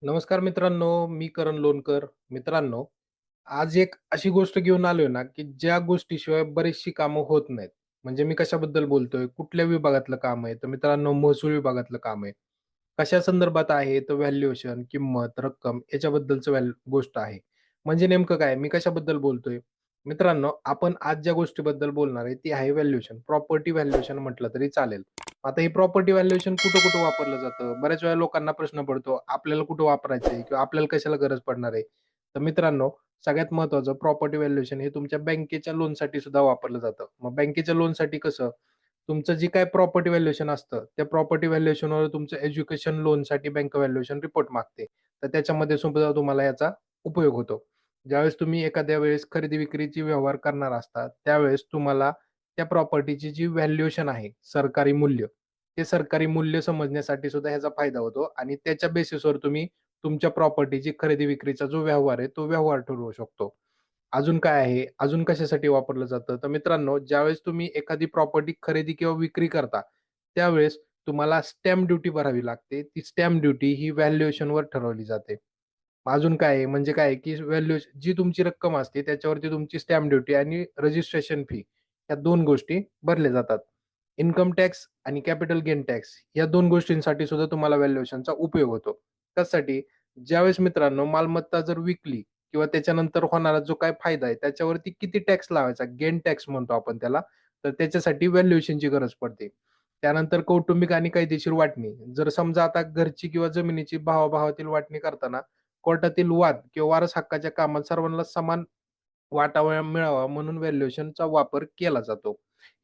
नमस्कार मित्रांनो, मी करण लोणकर. मित्रांनो, आज एक अशी गोष्ट घेऊन आलोय ना, की ज्या गोष्टीशिवाय बरीचशी कामं होत नाहीत. म्हणजे मी कशाबद्दल बोलतोय? कुठल्या विभागातलं काम आहे? तर मित्रांनो, महसूल विभागातलं काम आहे. कशा संदर्भात आहे? तर व्हॅल्युएशन, किंमत, रक्कम याच्याबद्दलचं गोष्ट आहे. म्हणजे नेमकं काय? मी कशाबद्दल बोलतोय? मित्रांनो, आपण आज ज्या गोष्टीबद्दल बोलणार आहे, ती आहे व्हॅल्युएशन. प्रॉपर्टी व्हॅल्युएशन म्हटलं तरी चालेल. आता हे प्रॉपर्टी व्हॅल्युएशन कुठं-कुठं वापरलं जातं? बऱ्याच वेळा लोकांना प्रश्न पडतो, आपल्याला कुठं वापरायचं आहे किंवा आपल्याला कशाला गरज पडणार आहे? तर मित्रांनो, सगळ्यात महत्त्वाचं प्रॉपर्टी व्हॅल्युएशन हे तुमच्या बँकेच्या लोनसाठी सुद्धा वापरलं जातं. मग बँकेच्या लोनसाठी कसं? तुमचं जे काही प्रॉपर्टी व्हॅल्युएशन असतं, त्या प्रॉपर्टी व्हॅल्युएशनवर तुमचं एज्युकेशन लोनसाठी बँक व्हॅल्युएशन रिपोर्ट मागते. तर त्याच्यामध्ये सुद्धा तुम्हाला याचा उपयोग होतो. ज्यावेळेस तुम्ही एखाद्या वेळेस खरेदी-विक्रीची व्यवहार करणार असता, त्यावेळेस तुम्हाला त्या प्रॉपर्टीची जी व्हॅल्युएशन आहे, सरकारी मूल्य, ते सरकारी मूल्य समजण्यासाठी सुद्धा ह्याचा फायदा होतो आणि त्याच्या बेसिसवर तुम्ही तुमच्या प्रॉपर्टीची खरेदी-विक्रीचा जो व्यवहार आहे, तो व्यवहार ठरवू शकतो. अजून काय आहे? अजून कशासाठी वापरलं जातं? तर मित्रांनो, ज्यावेळेस तुम्ही एखादी प्रॉपर्टी खरेदी किंवा विक्री करता, त्यावेळेस तुम्हाला स्टॅम्प ड्युटी भरावी लागते. ती स्टॅम्प ड्युटी ही व्हॅल्युएशनवर ठरवली जाते. अजून काय आहे? म्हणजे काय आहे, की जी तुमची रक्कम असते त्याच्यावरती तुमची स्टॅम्प ड्युटी आणि रजिस्ट्रेशन फी या 2 गोष्टी भरल्या जातात. इन्कम टॅक्स आणि कॅपिटल गेन टॅक्स या 2 गोष्टींसाठी सुद्धा तुम्हाला व्हॅल्युएशनचा उपयोग होतो. त्यासाठी ज्यावेळेस मित्रांनो मालमत्ता जर विकली किंवा त्याच्यानंतर होणारा जो काही फायदा आहे त्याच्यावरती किती टॅक्स लावायचा, गेन टॅक्स म्हणतो आपण त्याला, तर त्याच्यासाठी व्हॅल्युएशनची गरज पडते. त्यानंतर कौटुंबिक आणि कायदेशीर वाटणी. जर समजा आता घरची किंवा जमिनीची भावाभावातील वाटणी करताना कोर्टातील वाद किंवा वारस हक्काच्या कामात सर्वांना समान वाटा मिळावा म्हणून व्हॅल्युएशनचा वापर केला जातो.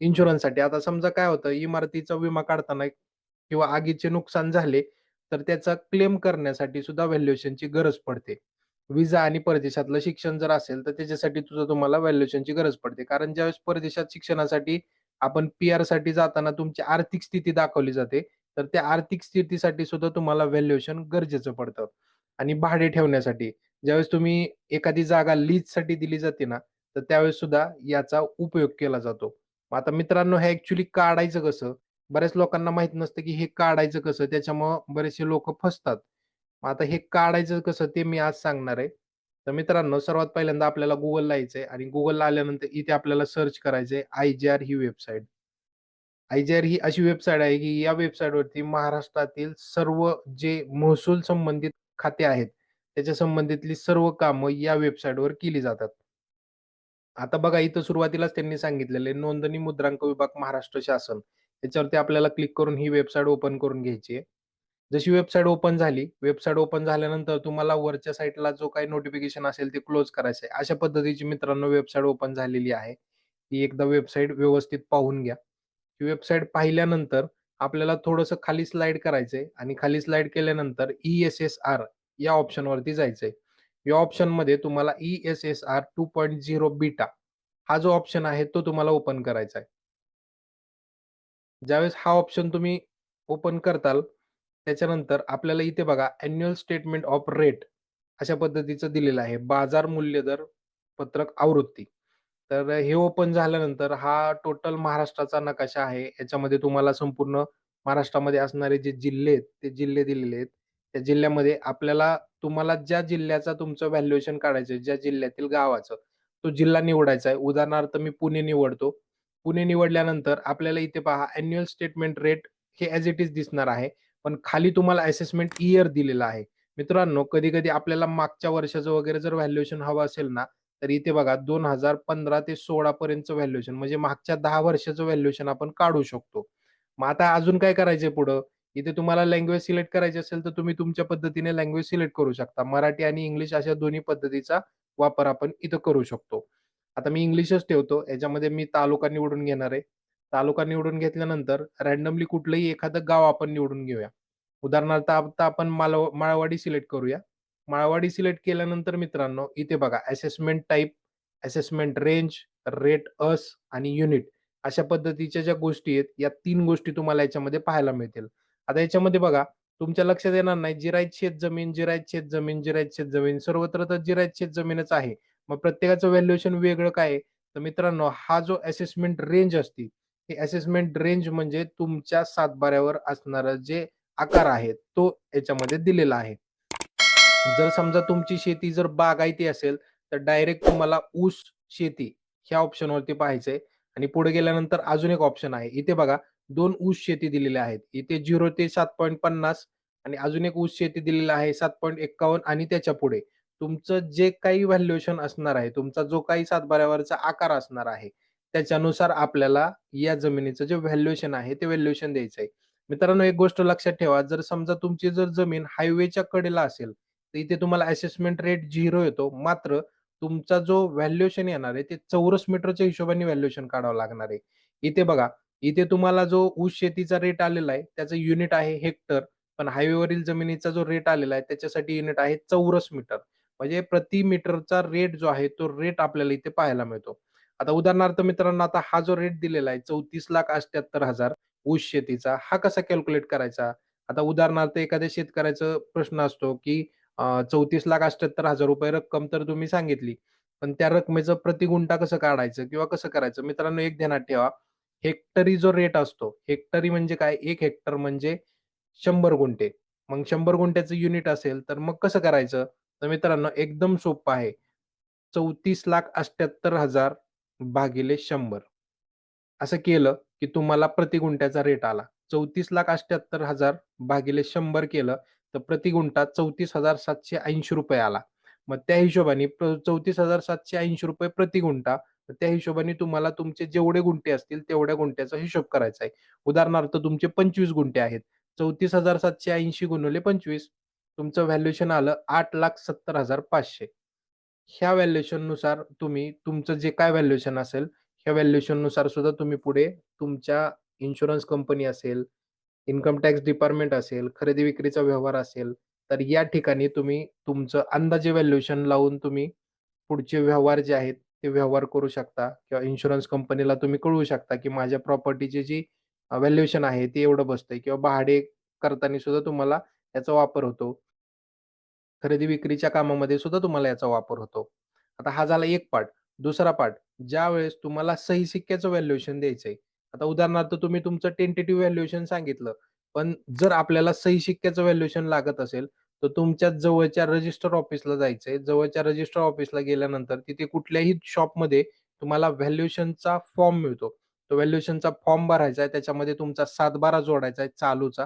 इन्शुरन्ससाठी आता समजा काय होतं, इमारतीचा विमा काढताना किंवा आगीचे नुकसान झाले, तर त्याचा क्लेम करण्यासाठी सुद्धा व्हॅल्युएशनची गरज पडते. विजा आणि परदेशातलं शिक्षण जर असेल, तर त्याच्यासाठी सुद्धा तुम्हाला व्हॅल्युएशनची गरज पडते. कारण ज्यावेळेस परदेशात शिक्षणासाठी आपण पी-आरसाठी जाताना तुमची आर्थिक स्थिती दाखवली जाते, तर त्या आर्थिक स्थितीसाठी सुद्धा तुम्हाला व्हॅल्युएशन गरजेचं पडतं. आणि भाडे ठेवण्यासाठी ज्यावेळेस तुम्ही एखादी जागा लीजसाठी दिली जाते ना, तर त्यावेळेस सुद्धा याचा उपयोग केला जातो. मग आता मित्रांनो, हे ॲक्चुअली काढायचं कसं? बऱ्याच लोकांना माहीत नसतं, की हे काढायचं कसं? त्याच्यामुळं बरेचसे लोकं फसतात. मग आता हे काढायचं कसं ते मी आज सांगणार आहे. तर मित्रांनो, सर्वात पहिल्यांदा आपल्याला Googleला यायचंय आणि Googleला आल्यानंतर इथे आपल्याला सर्च करायचंय IGR ही वेबसाईट. IGR ही अशी वेबसाईट आहे, की या वेबसाईटवरती महाराष्ट्रातील सर्व जे महसूल संबंधित खाते आहेत, त्याच्या संबंधितली सर्व कामं या वेबसाईटवर केली जातात. आता बघा इथं सुरुवातीलाच त्यांनी सांगितलेलं आहे, नोंदणी मुद्रांक विभाग महाराष्ट्र शासन. याच्यावरती आपल्याला क्लिक करून ही वेबसाईट ओपन करून घ्यायची आहे. जशी वेबसाईट ओपन झाल्यानंतर तुम्हाला वरच्या साईडला जो काही नोटिफिकेशन असेल ते क्लोज करायचं आहे. अशा पद्धतीची मित्रांनो वेबसाईट ओपन झालेली आहे. ती एकदा वेबसाईट व्यवस्थित पाहून घ्या. ही वेबसाईट पाहिल्यानंतर आपल्याला थोडंसं खाली स्लाईड करायचंय आणि खाली स्लाईड केल्यानंतर ई-एस-एस-आर या ऑप्शनवरती जायचंय. या ऑप्शनमध्ये तुम्हाला ई-एस-एस-आर 2.0 बीटा हा जो ऑप्शन आहे तो तुम्हाला ओपन करायचा आहे. ज्यावेळेस हा ऑप्शन तुम्ही ओपन करताल, त्याच्यानंतर आपल्याला इथे बघा अॅन्युअल स्टेटमेंट ऑफ रेट अशा पद्धतीचं दिलेलं आहे. बाजार मूल्य दर पत्रक आवृत्ती. तर हे ओपन झाल्यानंतर हा टोटल महाराष्ट्राचा नकाशा आहे. याच्यामध्ये तुम्हाला संपूर्ण महाराष्ट्रामध्ये असणारे जे जिल्हे आहेत, ते जिल्हे दिलेले आहेत. त्या जिल्ह्यामध्ये तुम्हाला ज्या जिल्ह्याचा तुमचं व्हॅल्युएशन काढायचं आहे, ज्या जिल्ह्यातील गावाचं, तो जिल्हा निवडायचा आहे. उदाहरणार्थ मी पुणे निवडतो. पुणे निवडल्यानंतर आपल्याला इथे पहा अॅन्युअल स्टेटमेंट रेट हे ॲज इट इज दिसणार आहे. पण खाली तुम्हाला असेसमेंट इयर दिलेलं आहे. मित्रांनो, कधी-कधी आपल्याला मागच्या वर्षाचं वगैरे जर व्हॅल्युएशन हवं असेल ना, तर इथे बघा 2015 ते 16 पर्यंतचं व्हॅल्युएशन म्हणजे मागच्या 10 वर्षाचं व्हॅल्युएशन आपण काढू शकतो. मग आता अजून काय करायचंय पुढं? इथे तुम्हाला लँग्वेज सिलेक्ट करायची असेल, तर तुम्ही तुमच्या पद्धतीने लँग्वेज सिलेक्ट करू शकता. मराठी आणि इंग्लिश अशा दोन्ही पद्धतीचा वापर आपण इथं करू शकतो. आता मी इंग्लिशच ठेवतो. याच्यामध्ये मी तालुका निवडून घेणार आहे. तालुका निवडून घेतल्यानंतर रँडमली कुठलंही एखादं गाव आपण निवडून घेऊया. उदाहरणार्थ आता आपण माळवाडी सिलेक्ट करूया. माळवाडी सिलेक्ट केल्यानंतर मित्रांनो, इथे बघा assessment type, assessment range, rate us आणि युनिट अशा पद्धतीच्या ज्या गोष्टी आहेत, या 3 गोष्टी तुम्हाला याच्यामध्ये पाहायला मिळतील. आता याच्यामध्ये बघा, तुमच्या लक्षात येणार नाही, जिरायत शेतजमीन, जिरायत शेतजमीन, जिरायत शेतजमीन सर्वत्र तर जिरायत शेतजमीनच आहे. मग प्रत्येकाचं व्हॅल्युएशन वेगळं काय आहे? तर मित्रांनो, हा जो असेसमेंट रेंज असते, ही असेसमेंट रेंज म्हणजे तुमच्या सातबाऱ्यावर असणारं जे आकार आहे, तो याच्यामध्ये दिलेला आहे. जर समजा तुमची शेती जर बागायती असेल, तर डायरेक्ट तुम्हाला ऊस शेती ह्या ऑप्शनवरती पाहायचंय आणि पुढे गेल्यानंतर अजून एक ऑप्शन आहे. इथे बघा 2 ऊस शेती दिलेल्या आहेत. इथे 0 ते 7.50 आणि अजून एक ऊस शेती दिलेला आहे 7.51 आणि त्याच्या पुढे. तुमचं जे काही व्हॅल्युएशन असणार आहे, तुमचा जो काही सातबाऱ्यावरचा आकार असणार आहे, त्याच्यानुसार आपल्याला या जमिनीचं जे व्हॅल्युएशन आहे, ते व्हॅल्युएशन द्यायचं आहे. मित्रांनो, एक गोष्ट लक्षात ठेवा, जर समजा तुमची जर जमीन हायवेच्या कडेला असेल, तर इथे तुम्हाला असेसमेंट रेट 0 येतो. मात्र तुमचा जो व्हॅल्युएशन येणार आहे, ते चौरस मीटरच्या हिशोबाने व्हॅल्युएशन काढावं लागणार आहे. इथे बघा, इथे तुम्हाला जो ऊस शेतीचा रेट आलेला आहे, त्याचं युनिट आहे हेक्टर. पण हायवेवरील जमिनीचा जो रेट आलेला आहे, त्याच्यासाठी युनिट आहे चौरस मीटर. म्हणजे प्रति मीटरचा रेट जो आहे, तो रेट आपल्याला इथे पाहायला मिळतो. आता उदाहरणार्थ मित्रांनो, आता हा जो रेट दिलेला आहे 34,78,000 ऊस शेतीचा, हा कसा कॅल्क्युलेट करायचा? आता उदाहरणार्थ एखाद्या शेतकऱ्याचा प्रश्न असतो, की 34,78,000 रक्कम तर तुम्ही सांगितली. पण त्या रकमेचं प्रतिगुंठा कसं काढायचं किंवा कसं करायचं? मित्रांनो, एक ध्यानात ठेवा, हेक्टरी जो रेट असतो, हेक्टरी म्हणजे काय? 1 हेक्टर म्हणजे 100 गुंठे. मग 100 गुंठ्याचं युनिट असेल, तर मग कसं करायचं? तर मित्रांनो, एकदम सोपं आहे. 34,78,000 भागिले 100 असं केलं, की तुम्हाला प्रति गुंठ्याचा रेट आला. 34,78,000 भागिले 100 केलं, तर प्रति गुंठा ₹34,780 आला. मग त्या हिशोबाने ₹34,780 प्रति गुंठा. तर त्या हिशोबाने तुम्हाला तुमचे जेवढे गुंठे असतील, तेवढ्या गुंठ्याचा हिशोब करायचा आहे. उदाहरणार्थ तुमचे 25 गुंठे आहेत. 34,780 गुणिले 25 तुमचं व्हॅल्युएशन आलं 8,70,500. ह्या व्हॅल्युएशननुसार तुम्ही तुमचं जे काय व्हॅल्युएशन असेल, ह्या व्हॅल्युएशननुसार सुद्धा तुम्ही पुढे तुमच्या इन्शुरन्स कंपनी असेल, इन्कम टॅक्स डिपार्टमेंट असेल, खरेदी-विक्रीचा व्यवहार असेल, तर या ठिकाणी तुम्ही तुमचं अंदाजे व्हॅल्युएशन लावून तुम्ही पुढचे व्यवहार जे आहेत, ते व्यवहार करू शकता किंवा इन्शुरन्स कंपनीला तुम्ही कळवू शकता, की माझ्या प्रॉपर्टीची जी व्हॅल्युएशन आहे, ते एवढं बसतंय किंवा भाडे करताना सुद्धा तुम्हाला याचा वापर होतो. खरेदी-विक्रीच्या कामामध्ये सुद्धा तुम्हाला याचा वापर होतो. आता हा झाला एक पार्ट. दुसरा पार्ट, ज्यावेळेस तुम्हाला सही सिक्क्याचं व्हॅल्युएशन द्यायचंय. आता उदाहरणार्थ तुम्ही तुमचं टेंटेटिव्ह व्हॅल्युएशन सांगितलं. पण जर आपल्याला सही शिक्क्याचं व्हॅल्युएशन लागत असेल, तर तुमच्या जवळच्या रजिस्टर ऑफिसला जायचंय. जवळच्या रजिस्टर ऑफिसला गेल्यानंतर तिथे कुठल्याही शॉपमध्ये तुम्हाला व्हॅल्युएशनचा फॉर्म मिळतो. तो व्हॅल्युएशनचा फॉर्म भरायचा आहे. त्याच्यामध्ये तुमचा 7/12 जोडायचा आहे चालूचा.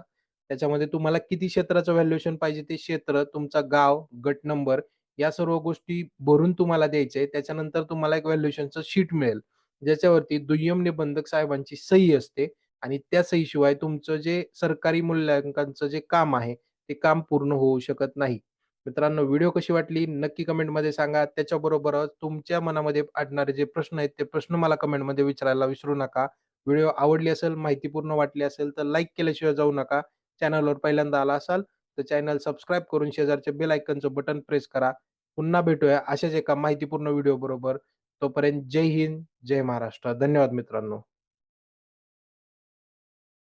त्याच्यामध्ये तुम्हाला किती क्षेत्राचं व्हॅल्युएशन पाहिजे ते क्षेत्र, तुमचा गाव, गट नंबर या सर्व गोष्टी भरून तुम्हाला द्यायचे आहे. त्याच्यानंतर तुम्हाला एक व्हॅल्युएशनचं शीट मिळेल. ज्याच्यावरती दुय्यम निबंधक साहेबांची सही असते आणि त्या सहीशिवाय तुमचं जे सरकारी मूल्यांकनचं जे काम आहे, ते काम पूर्ण होऊ शकत नाही. मित्रांनो, व्हिडिओ कशी वाटली नक्की कमेंटमध्ये सांगा. त्याच्याबरोबरच तुमच्या मनामध्ये अडणारे जे प्रश्न आहेत, ते प्रश्न मला कमेंटमध्ये विचारायला विसरू नका. व्हिडिओ आवडली असेल, माहितीपूर्ण वाटली असेल, तर लाईक केल्याशिवाय जाऊ नका. चॅनलवर पहिल्यांदा आला असाल, तर चॅनल सबस्क्राईब करून शेजारच्या बेल आयकॉनचं बटन प्रेस करा. पुन्हा भेटूया अशाच एका माहितीपूर्ण व्हिडिओबरोबर. तोपर्यंत जय हिंद, जय महाराष्ट्र. धन्यवाद मित्रांनो.